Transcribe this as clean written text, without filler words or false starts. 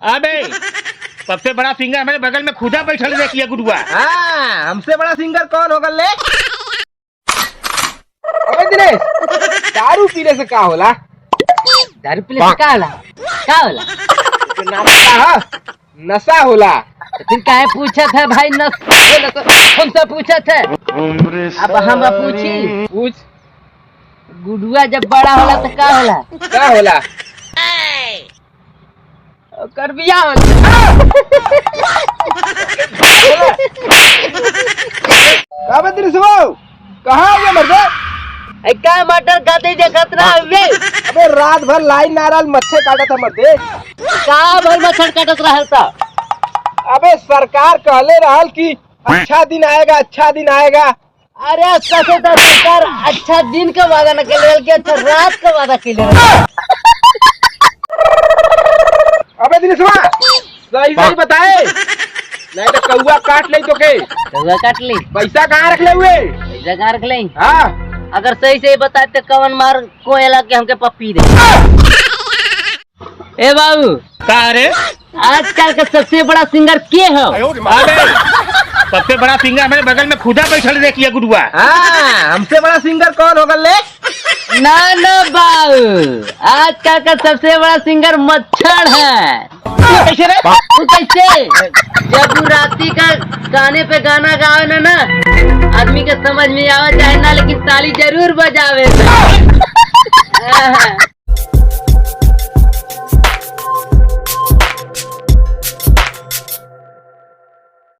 अबे सबसे बड़ा सिंगर हमारे बगल में खुदा बैठल देखिए गुरुआ। हाँ, हमसे बड़ा सिंगर कौन होगा ले? अबे दिनेश, दारू पीने से का होला? दारू पीने से का होला? का होला? नशा है, नशा होला। तो फिर काहे पूछत है भाई? हमसे पूछत है। अब हम पूछी पूछ। गुडुआ जब बड़ा होला तो का होला? का होला? कर बिया होला। का बे दिनेश बाबू, कहाँ हो गए मर्दे? का मटर खाते देखत ना हवे? अबे रात भर लाइन नारल मच्छर काटा था मर्दे। का भर मच्छर काटत रहल था? अबे सरकार कहले रहल कि अच्छा दिन आएगा, अच्छा दिन आएगा। अरे कैसे तो सरकार अच्छा दिन का वादा न केले कि अच्छा रात का वादा केले। अबे दिनेशवा, सही सही बताए, नहीं तो कौआ काट ले तो के। कौआ काट ली? पैसा कहाँ रख ले हुए? पैसा कहाँ रख ले? हाँ, अगर सही सही बताए तो कवन मार कोयला के हमके पप्पी दे। ए बाबू, का रे? आजकल का सबसे बड़ा सिंगर के हो? अबे सबसे बड़ा सिंगर हमारे बगल में खुदा बैठल देखिए गुरुआ। हाँ, हमसे बड़ा सिंगर कौन होगा ले? ना ना बाबू, आजकल का सबसे बड़ा सिंगर मच्छर है। कैसे रे? वो कैसे? जब वो राती का गाने पे गाना गावे ना आदमी के समझ में आवे चाहे ना, लेकिन ताली जरूर बजावे।